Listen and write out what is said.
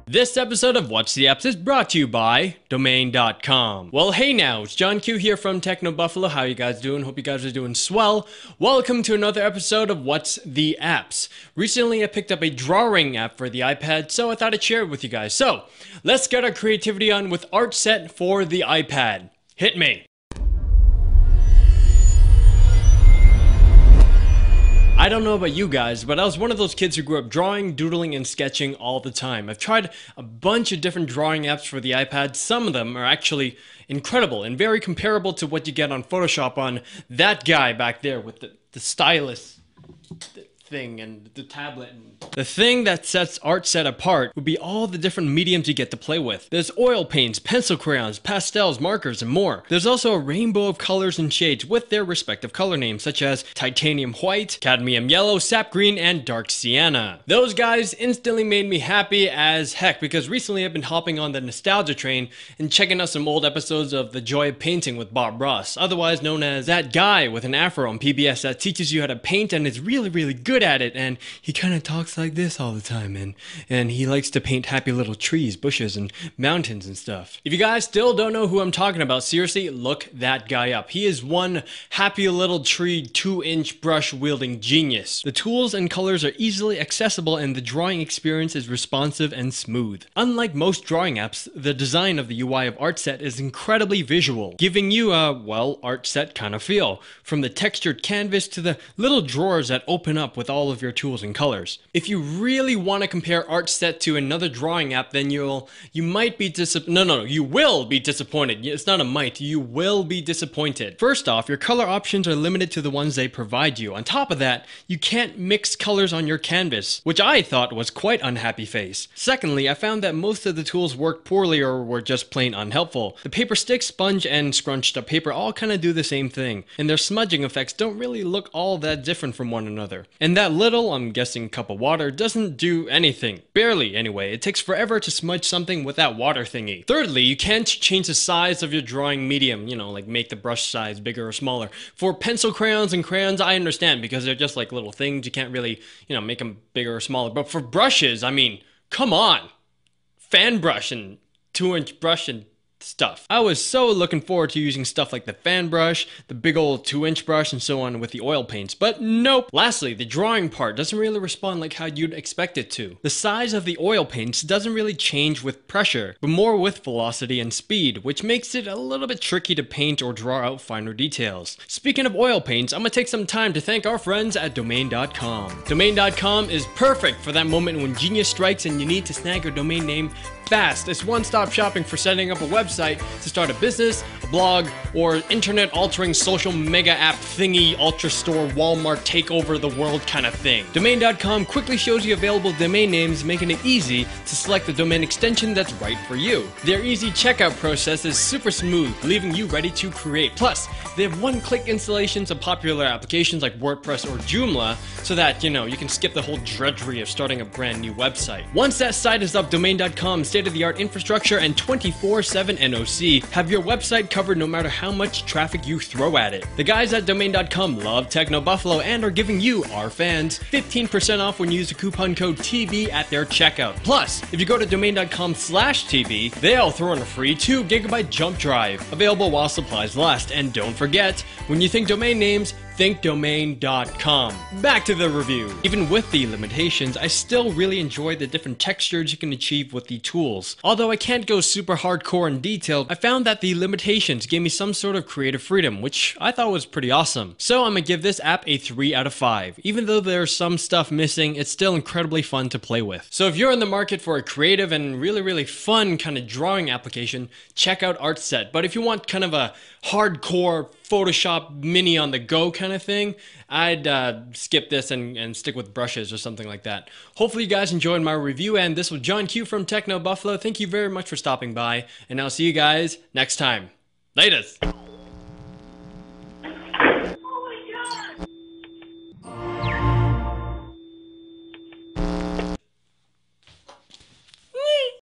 This episode of What's the Apps is brought to you by Domain.com. Well, hey now, it's John Q here from Techno Buffalo. How you guys doing? Hope you guys are doing swell. Welcome to another episode of What's the Apps. Recently, I picked up a drawing app for the iPad, so I thought I'd share it with you guys. So, let's get our creativity on with Artset for the iPad. Hit me. I don't know about you guys, but I was one of those kids who grew up drawing, doodling, and sketching all the time. I've tried a bunch of different drawing apps for the iPad. Some of them are actually incredible and very comparable to what you get on Photoshop on that guy back there with the stylus thing and the tablet. The thing that sets Artset apart would be all the different mediums you get to play with. There's oil paints, pencil crayons, pastels, markers, and more. There's also a rainbow of colors and shades with their respective color names, such as titanium white, cadmium yellow, sap green, and dark sienna. Those guys instantly made me happy as heck because recently I've been hopping on the nostalgia train and checking out some old episodes of The Joy of Painting with Bob Ross, otherwise known as that guy with an afro on PBS that teaches you how to paint and is really good at it, and he kind of talks like this all the time, and he likes to paint happy little trees, bushes, and mountains and stuff. If you guys still don't know who I'm talking about, seriously, look that guy up. He is one happy little tree 2-inch brush wielding genius. The tools and colors are easily accessible and the drawing experience is responsive and smooth. Unlike most drawing apps, the design of the UI of Artset is incredibly visual, giving you a, well, Artset kind of feel, from the textured canvas to the little drawers that open up with all of your tools and colors. If you really want to compare Artset to another drawing app, then you might be you will be disappointed. It's not a might, you will be disappointed. First off, your color options are limited to the ones they provide you. On top of that, you can't mix colors on your canvas, which I thought was quite unhappy face. Secondly, I found that most of the tools worked poorly or were just plain unhelpful. The paper stick, sponge, and scrunched up paper all kind of do the same thing, and their smudging effects don't really look all that different from one another. And that little, I'm guessing, cup of water doesn't do anything. Barely, anyway. It takes forever to smudge something with that water thingy. Thirdly, you can't change the size of your drawing medium, like make the brush size bigger or smaller. For pencil crayons and crayons, I understand because they're just like little things. You can't really, make them bigger or smaller. But for brushes, I mean, come on. Fan brush and 2-inch brush and stuff. I was so looking forward to using stuff like the fan brush, the big old 2-inch brush, and so on with the oil paints, but nope. Lastly, the drawing part doesn't really respond like how you'd expect it to. The size of the oil paints doesn't really change with pressure, but more with velocity and speed, which makes it a little bit tricky to paint or draw out finer details. Speaking of oil paints, I'm gonna take some time to thank our friends at Domain.com. Domain.com is perfect for that moment when genius strikes and you need to snag your domain name fast. It's one-stop shopping for setting up a website to start a business, a blog, or internet-altering social mega app thingy, ultra store, Walmart take over the world kind of thing. Domain.com quickly shows you available domain names, making it easy to select the domain extension that's right for you. Their easy checkout process is super smooth, leaving you ready to create. Plus, they have one-click installations of popular applications like WordPress or Joomla, so that, you can skip the whole drudgery of starting a brand new website. Once that site is up, Domain.com's state-of-the-art infrastructure and 24/7 NOC have your website covered no matter how much traffic you throw at it. The guys at Domain.com love Techno Buffalo and are giving you, our fans, 15% off when you use the coupon code TV at their checkout. Plus, if you go to Domain.com/TV, they'll throw in a free 2 GB jump drive, available while supplies last. And don't forget, when you think domain names, think Domain.com. Back to the review. Even with the limitations, I still really enjoy the different textures you can achieve with the tools. Although I can't go super hardcore and detailed, I found that the limitations gave me some sort of creative freedom, which I thought was pretty awesome. So I'm gonna give this app a 3 out of 5. Even though there's some stuff missing, it's still incredibly fun to play with. So if you're in the market for a creative and really fun kind of drawing application, check out Artset. But if you want kind of a hardcore Photoshop mini on the go kind of thing, I'd skip this and stick with brushes or something like that. Hopefully you guys enjoyed my review, and this was John Q from Techno Buffalo. Thank you very much for stopping by, and I'll see you guys next time. Laters!